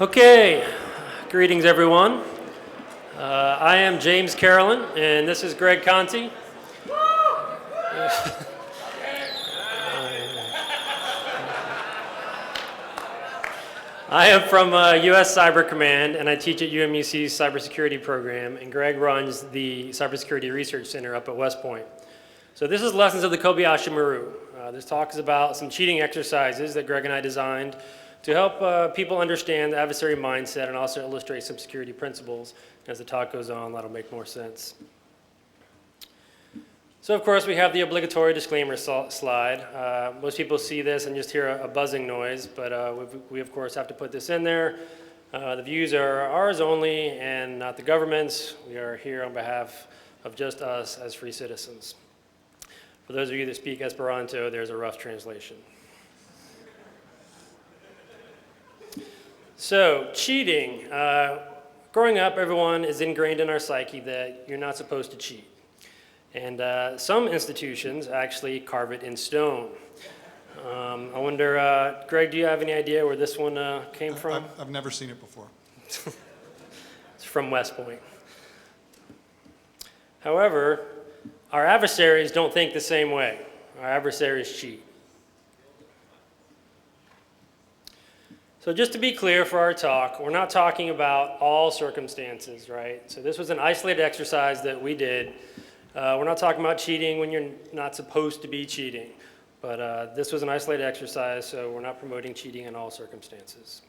Okay, greetings everyone. I am James Caroland, and this is Greg Conti. I am from US Cyber Command, and I teach at UMUC's cybersecurity program, and Greg runs the Cybersecurity Research Center up at West Point. So this is Lessons of the Kobayashi Maru. This talk is about some cheating exercises that Greg and I designed to help people understand the adversary mindset and also illustrate some security principles. As the talk goes on, that'll make more sense. So of course we have the obligatory disclaimer slide. Most people see this and just hear a buzzing noise, but we of course have to put this in there. The views are ours only and not the government's. We are here on behalf of just us as free citizens. For those of you that speak Esperanto, there's a rough translation. So, cheating. Growing up, everyone is ingrained in our psyche that you're not supposed to cheat. And some institutions actually carve it in stone. I wonder, Greg, do you have any idea where this one came from? I've never seen it before. It's from West Point. However, our adversaries don't think the same way. Our adversaries cheat. So just to be clear for our talk, we're not talking about all circumstances, right? So this was an isolated exercise that we did. We're not talking about cheating when you're not supposed to be cheating. But this was an isolated exercise, so we're not promoting cheating in all circumstances.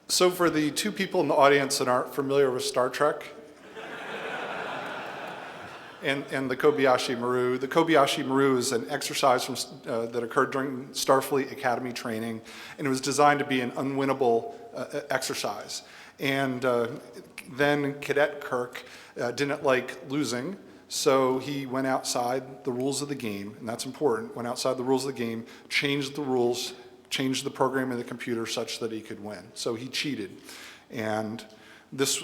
So for the two people in the audience that aren't familiar with Star Trek and the Kobayashi Maru is an exercise that occurred during Starfleet Academy training, and it was designed to be an unwinnable exercise. And then Cadet Kirk didn't like losing, so he went outside the rules of the game, and that's important, went outside the rules of the game, changed the rules, changed the program in the computer such that he could win. So he cheated. And this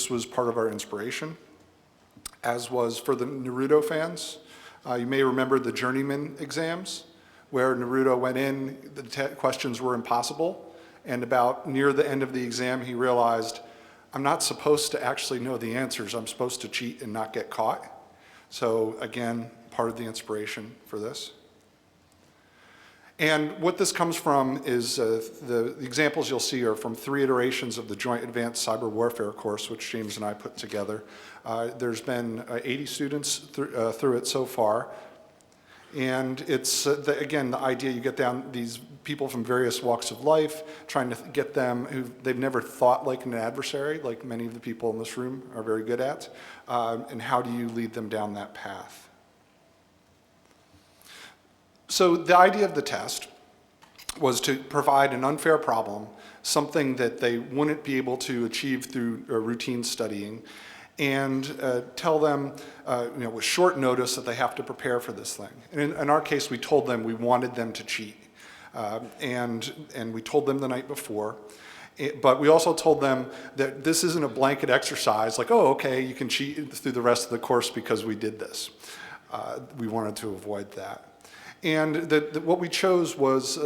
was part of our inspiration, as was for the Naruto fans. You may remember the journeyman exams, where Naruto went in, the questions were impossible, and about near the end of the exam, he realized, I'm not supposed to actually know the answers, I'm supposed to cheat and not get caught. So again, part of the inspiration for this. And what this comes from is the examples you'll see are from 3 iterations of the Joint Advanced Cyber Warfare course, which James and I put together. There's been 80 students through it so far. And it's, again, the idea you get down these people from various walks of life, trying to get them who they've never thought like an adversary, like many of the people in this room are very good at, and how do you lead them down that path? So the idea of the test was to provide an unfair problem, something that they wouldn't be able to achieve through routine studying, and tell them with short notice that they have to prepare for this thing. And in our case, we told them we wanted them to cheat. And we told them the night before. But we also told them that this isn't a blanket exercise, like, oh, okay, you can cheat through the rest of the course because we did this. We wanted to avoid that. And what we chose was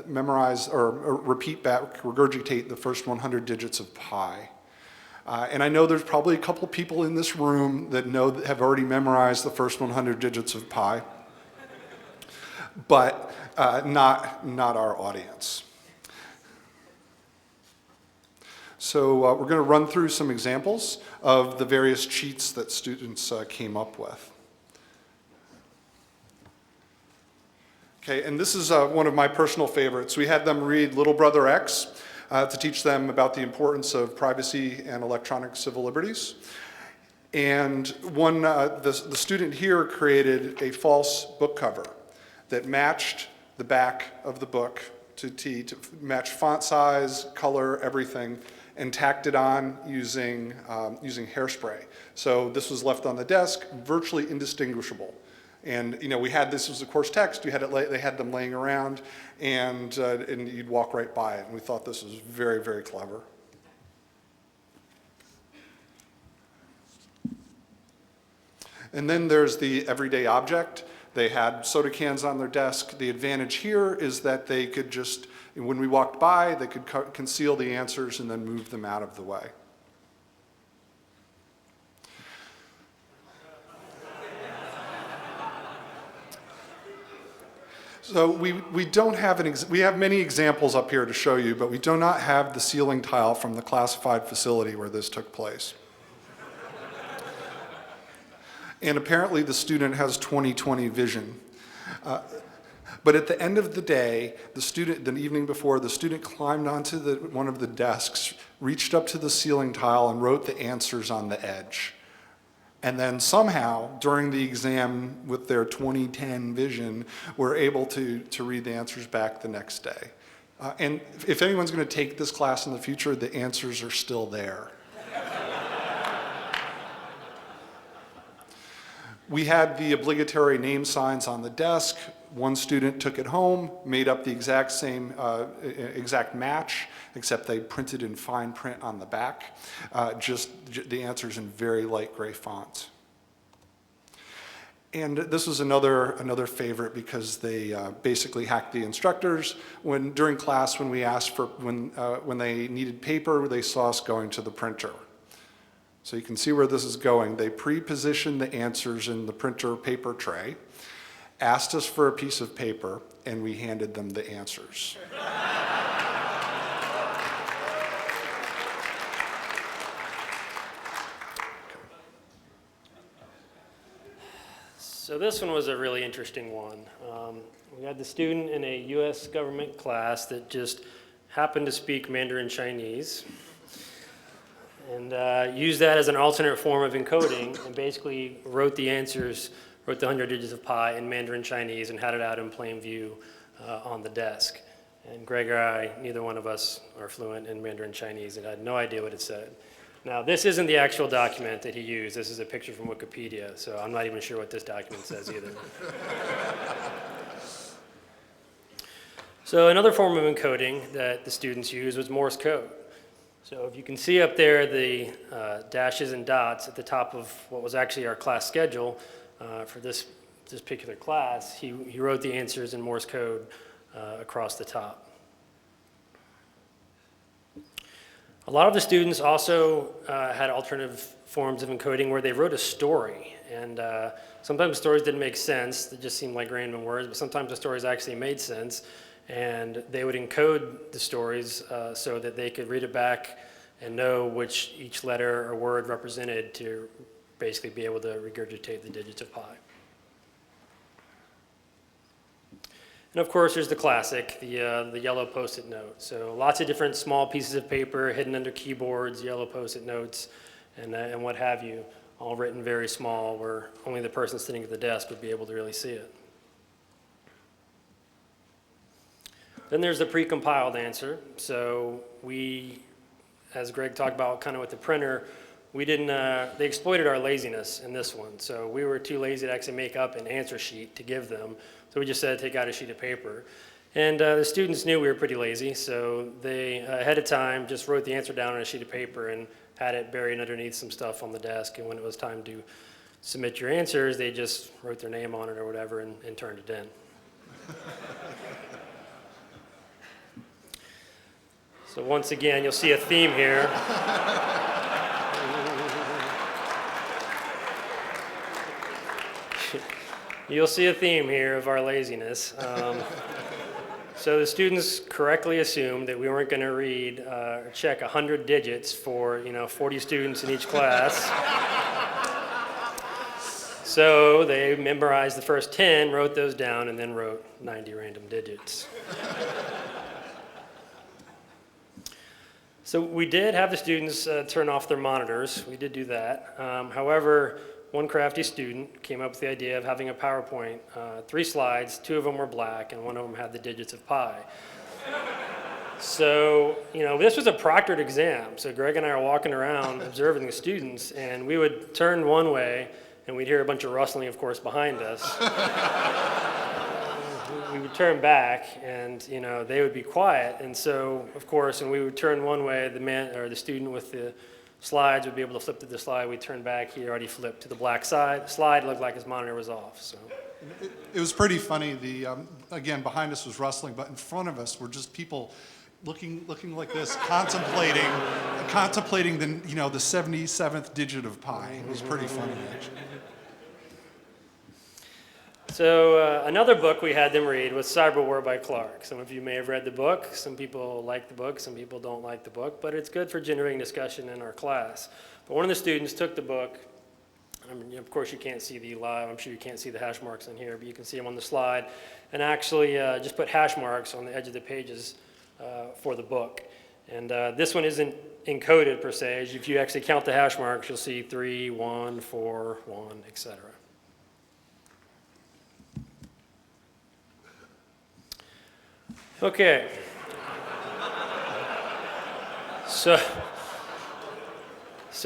memorize or repeat back, regurgitate the first 100 digits of pi. And I know there's probably a couple people in this room that have already memorized the first 100 digits of pi, but not our audience. So we're going to run through some examples of the various cheats that students came up with. Okay, and this is one of my personal favorites. We had them read Little Brother X to teach them about the importance of privacy and electronic civil liberties. And the student here created a false book cover that matched the back of the book to match font size, color, everything, and tacked it on using hairspray. So this was left on the desk, virtually indistinguishable. And this was the course text. They had them laying around, and you'd walk right by it. And we thought this was very, very clever. And then there's the everyday object. They had soda cans on their desk. The advantage here is that they could just, when we walked by, they could conceal the answers and then move them out of the way. So we don't have we have many examples up here to show you, but we do not have the ceiling tile from the classified facility where this took place. And apparently the student has 20/20 vision. But at the end of the day, the evening before, the student climbed onto one of the desks, reached up to the ceiling tile and wrote the answers on the edge. And then somehow, during the exam with their 20/10 vision, were able to read the answers back the next day. And if anyone's going to take this class in the future, the answers are still there. We had the obligatory name signs on the desk. One student took it home, made up the exact match, except they printed in fine print on the back, just the answers in very light gray fonts. And this was another favorite because they basically hacked the instructors. During class, when we asked for, when they needed paper, they saw us going to the printer. So you can see where this is going. They pre-positioned the answers in the printer paper tray, asked us for a piece of paper, and we handed them the answers. So this one was a really interesting one. We had the student in a U.S. government class that just happened to speak Mandarin Chinese and used that as an alternate form of encoding and basically wrote the answers, wrote the 100 digits of pi in Mandarin Chinese and had it out in plain view on the desk. And Greg or I, neither one of us are fluent in Mandarin Chinese and had no idea what it said. Now, this isn't the actual document that he used. This is a picture from Wikipedia, so I'm not even sure what this document says either. So another form of encoding that the students used was Morse code. So if you can see up there the dashes and dots at the top of what was actually our class schedule for this particular class, he wrote the answers in Morse code across the top. A lot of the students also had alternative forms of encoding where they wrote a story. And sometimes stories didn't make sense. They just seemed like random words. But sometimes the stories actually made sense. And they would encode the stories so that they could read it back and know which each letter or word represented to basically be able to regurgitate the digits of pi. And of course, there's the classic, the yellow Post-it note. So lots of different small pieces of paper hidden under keyboards, yellow Post-it notes, and what have you, all written very small where only the person sitting at the desk would be able to really see it. Then there's the pre-compiled answer. So we, as Greg talked about kind of with the printer, we didn't, they exploited our laziness in this one. So we were too lazy to actually make up an answer sheet to give them. So we just said, take out a sheet of paper. And the students knew we were pretty lazy, so they, ahead of time, just wrote the answer down on a sheet of paper and had it buried underneath some stuff on the desk. And when it was time to submit your answers, they just wrote their name on it or whatever and turned it in. So once again, you'll see a theme here. You'll see a theme here of our laziness. So the students correctly assumed that we weren't going to read or check 100 digits for 40 students in each class. So they memorized the first 10, wrote those down, and then wrote 90 random digits. So we did have the students turn off their monitors. We did do that. However, one crafty student came up with the idea of having a PowerPoint, 3 slides, 2 of them were black, and 1 of them had the digits of pi. So, this was a proctored exam. So Greg and I are walking around observing the students, and we would turn one way, and we'd hear a bunch of rustling, of course, behind us. We would turn back, and they would be quiet. And so, of course, when we would turn one way, the student with the slides, we'd be able to flip to the slide. We'd turn back, he already flipped to the black side. Slide looked like his monitor was off. So It was pretty funny. Again, behind us was wrestling, but in front of us were just people looking like this, contemplating the, the 77th digit of pi. It was pretty funny, actually. So another book we had them read was Cyber War by Clark. Some of you may have read the book. Some people like the book. Some people don't like the book. But it's good for generating discussion in our class. But one of the students took the book. I mean, of course, you can't see the live. I'm sure you can't see the hash marks in here, but you can see them on the slide. And actually just put hash marks on the edge of the pages for the book. And this one isn't encoded per se. If you actually count the hash marks, you'll see 3, 1, 4, 1, etc. Okay. So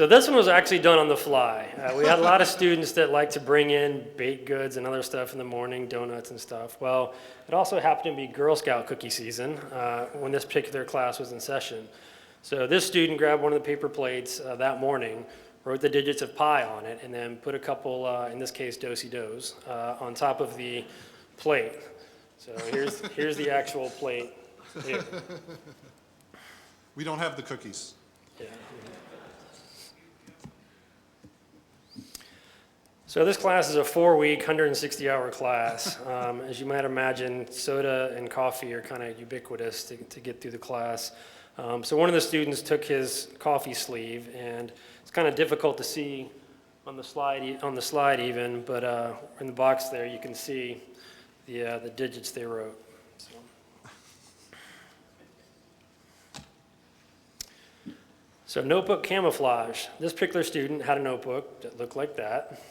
this one was actually done on the fly. We had a lot of students that like to bring in baked goods and other stuff in the morning, donuts and stuff. Well, it also happened to be Girl Scout cookie season when this particular class was in session. So this student grabbed one of the paper plates that morning, wrote the digits of pi on it, and then put a couple, in this case, do-si-dos, on top of the plate. So here's the actual plate here. We don't have the cookies. Yeah. So this class is a 4-week, 160-hour class. As you might imagine, soda and coffee are kind of ubiquitous to get through the class. So one of the students took his coffee sleeve, and it's kind of difficult to see on the slide even, but in the box there you can see the digits they wrote. So notebook camouflage. This particular student had a notebook that looked like that.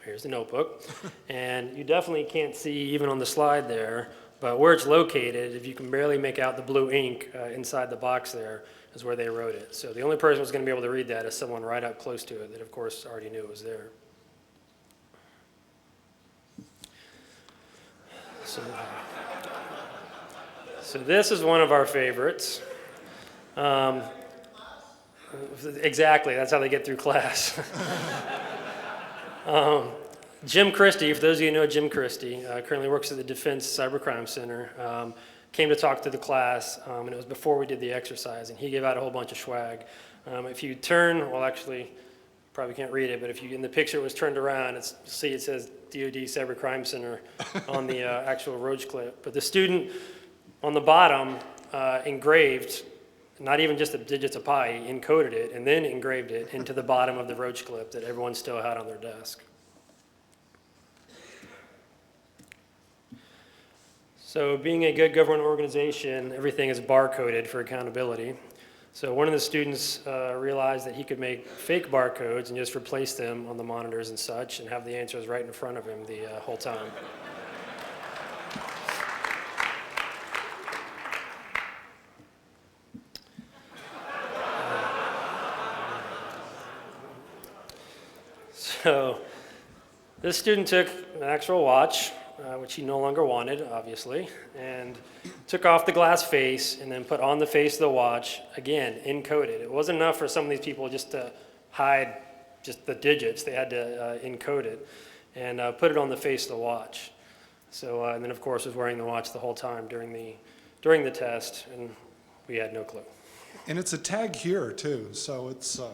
Here's the notebook. And you definitely can't see even on the slide there, but where it's located, if you can barely make out the blue ink inside the box there, is where they wrote it. So the only person who's going to be able to read that is someone right up close to it that, of course, already knew it was there. So this is one of our favorites. Exactly, that's how they get through class. Jim Christie, for those of you who know Jim Christie, currently works at the Defense Cybercrime Center, came to talk to the class, and it was before we did the exercise, and he gave out a whole bunch of swag. If you turn, well actually, probably can't read it, but if you, in the picture it was turned around, see it says DoD Cybercrime Center on the actual roach clip. But the student on the bottom engraved, not even just the digits of pi, he encoded it and then engraved it into the bottom of the roach clip that everyone still had on their desk. So being a good government organization, everything is barcoded for accountability. So one of the students realized that he could make fake barcodes and just replace them on the monitors and such and have the answers right in front of him the whole time. So this student took an actual watch, which he no longer wanted, obviously, and took off the glass face and then put on the face of the watch, again, encoded. It wasn't enough for some of these people just to hide just the digits. They had to encode it and put it on the face of the watch. So, and then, of course, was wearing the watch the whole time during the test, and we had no clue. And it's a tag here, too, so it's, I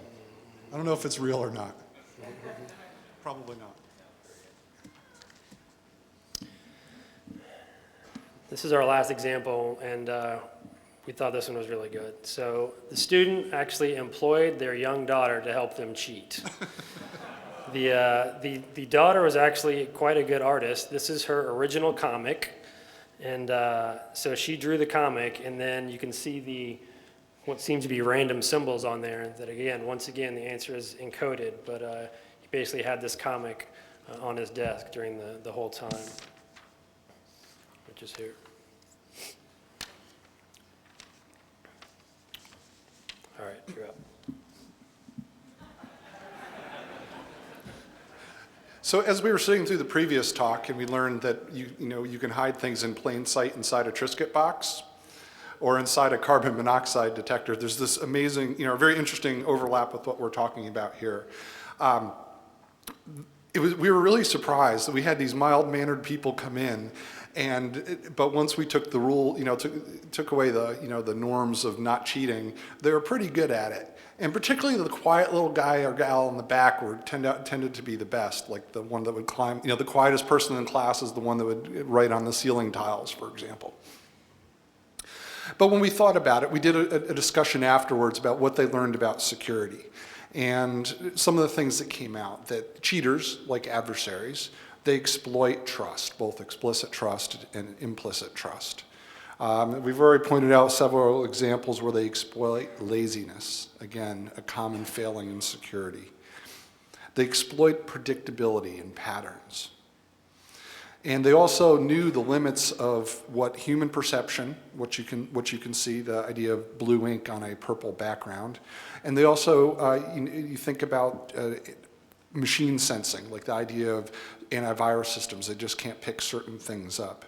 don't know if it's real or not. Probably not. This is our last example, and we thought this one was really good. So the student actually employed their young daughter to help them cheat. The daughter was actually quite a good artist. This is her original comic, and so she drew the comic, and then you can see what seems to be random symbols on there that, again, once again, the answer is encoded, but he basically had this comic on his desk during the whole time, which is here. All right, you're up. So as we were sitting through the previous talk, and we learned that you can hide things in plain sight inside a Triscuit box, or inside a carbon monoxide detector. There's this amazing, very interesting overlap with what we're talking about here. We were really surprised that we had these mild-mannered people come in, but once we took the rule, took away the norms of not cheating, they were pretty good at it. And particularly the quiet little guy or gal in the back tended to be the best, like the one that would climb, the quietest person in class is the one that would write on the ceiling tiles, for example. But when we thought about it, we did a discussion afterwards about what they learned about security. And some of the things that came out, that cheaters, like adversaries, they exploit trust, both explicit trust and implicit trust. We've already pointed out several examples where they exploit laziness, again, a common failing in security. They exploit predictability and patterns. And they also knew the limits of what human perception, what you can see, the idea of blue ink on a purple background. And they also, you think about machine sensing, like the idea of antivirus systems, they just can't pick certain things up.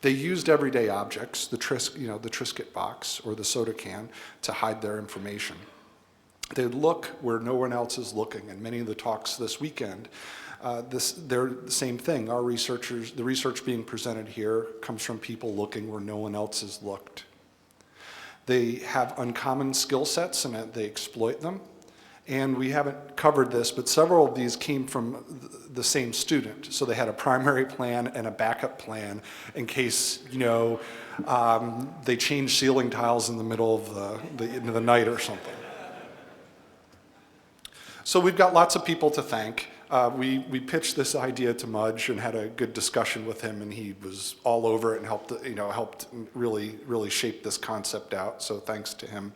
They used everyday objects, the Triscuit box or the soda can, to hide their information. They look where no one else is looking, and many of the talks this weekend, they're the same thing. The research being presented here comes from people looking where no one else has looked. They have uncommon skill sets and they exploit them. And we haven't covered this, but several of these came from the same student. So they had a primary plan and a backup plan in case, they changed ceiling tiles in the middle of the night or something. So we've got lots of people to thank. We pitched this idea to Mudge and had a good discussion with him, and he was all over it and helped really shape this concept out. So thanks to him.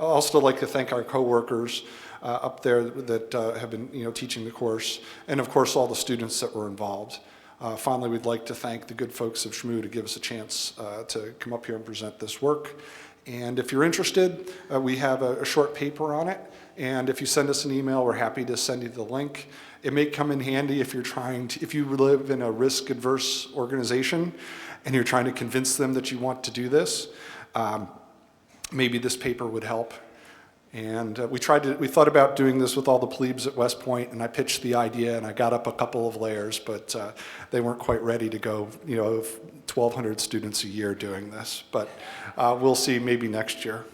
I'd also like to thank our coworkers up there that have been teaching the course, and of course all the students that were involved. Finally, we'd like to thank the good folks of Shmoo to give us a chance to come up here and present this work. And if you're interested, we have a short paper on it, and if you send us an email, we're happy to send you the link. It may come in handy if if you live in a risk-adverse organization and you're trying to convince them that you want to do this. Maybe this paper would help. And we thought about doing this with all the plebes at West Point, and I pitched the idea, and I got up a couple of layers, but they weren't quite ready to go, 1,200 students a year doing this. But we'll see maybe next year.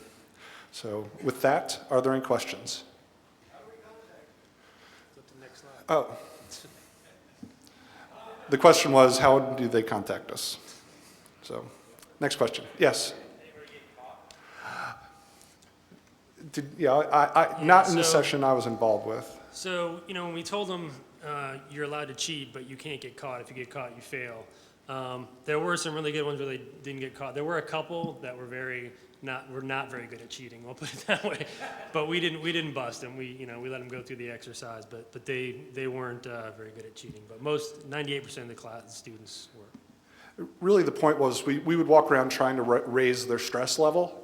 So with that, are there any questions? Oh. The question was, how do they contact us? So, next question. Yes? Not in the session I was involved with. So, when we told them you're allowed to cheat, but you can't get caught. If you get caught, you fail. There were some really good ones where they didn't get caught. There were a couple that were not very good at cheating. We'll put it that way. But we didn't bust them. We let them go through the exercise. But they weren't very good at cheating. But 98% of the students were. Really, the point was we would walk around trying to raise their stress level.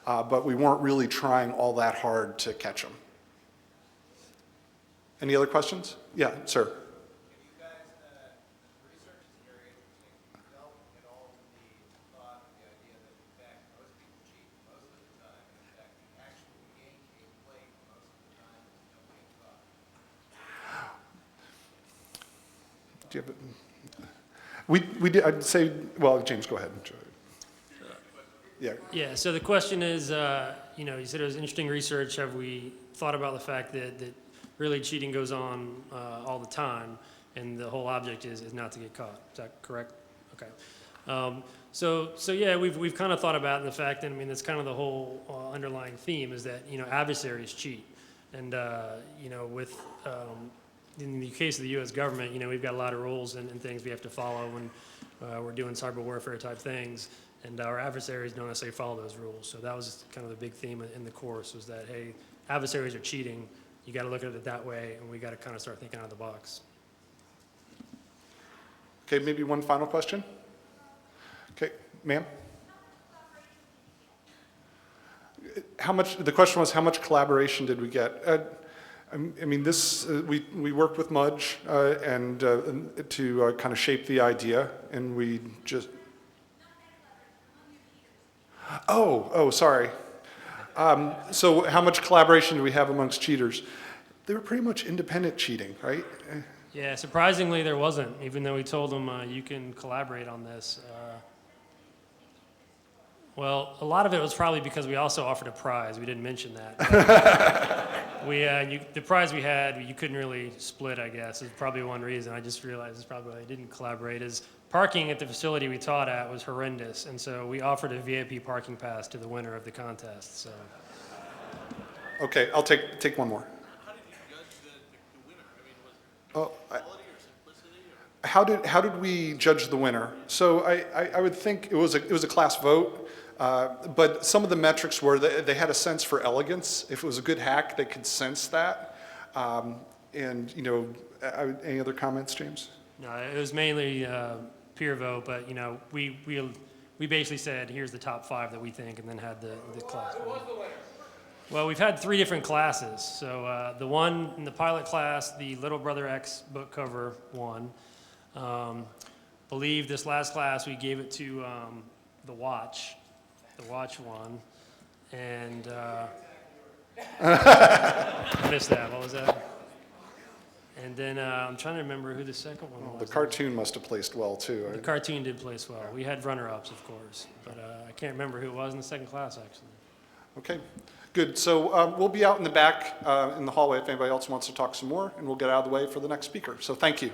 But we weren't really trying all that hard to catch them. Any other questions? Yeah, sir. Have you guys, the research is very interesting. Have you dealt at all with the thought, the idea that in fact most people cheat most of the time, and in fact the actual game played most of the time is no getting caught? Do you have we did, I'd say, well, James, go ahead. Yeah, so the question is, you said it was interesting research. Have we thought about the fact that really cheating goes on all the time, and the whole object is not to get caught? Is that correct? Okay. So yeah, we've kind of thought about the fact, and that's kind of the whole underlying theme is that, adversaries cheat. And, with, in the case of the U.S. government, we've got a lot of rules and things we have to follow when we're doing cyber warfare type things. And our adversaries don't necessarily follow those rules. So that was kind of the big theme in the course was that, hey, adversaries are cheating. You got to look at it that way, and we got to kind of start thinking out of the box. Okay, maybe one final question. Okay, ma'am? The question was, how much collaboration did we get? We worked with Mudge and to kind of shape the idea, and we just... Oh, sorry. So how much collaboration do we have amongst cheaters? They were pretty much independent cheating, right? Yeah, surprisingly there wasn't, even though we told them you can collaborate on this. Well, a lot of it was probably because we also offered a prize. We didn't mention that. The prize we had, you couldn't really split, I guess. Is probably one reason. I just realized it's probably why I didn't collaborate. Is parking at the facility we taught at was horrendous, and so we offered a VIP parking pass to the winner of the contest. So Okay, I'll take one more. How did you judge the winner? I mean, was Oh, it quality or simplicity? Or? how did we judge the winner? So I would think it was a class vote, but some of the metrics were they had a sense for elegance. If it was a good hack, they could sense that. And you know, any other comments, James? no, it was mainly peer vote, but you know, we basically said here's the top 5 that we think, and then had the class. Who was the winner? Well, we've had 3 different classes. So the one in the pilot class, the Little Brother X book cover won. Believe this last class we gave it to the watch. The watch won. And I missed that. What was that? And then I'm trying to remember who the second one was. The cartoon must have placed well too. The cartoon did place well. We had runner-ups, of course, but I can't remember who it was in the second class, actually. Okay, good. So we'll be out in the back in the hallway if anybody else wants to talk some more, and we'll get out of the way for the next speaker. So thank you.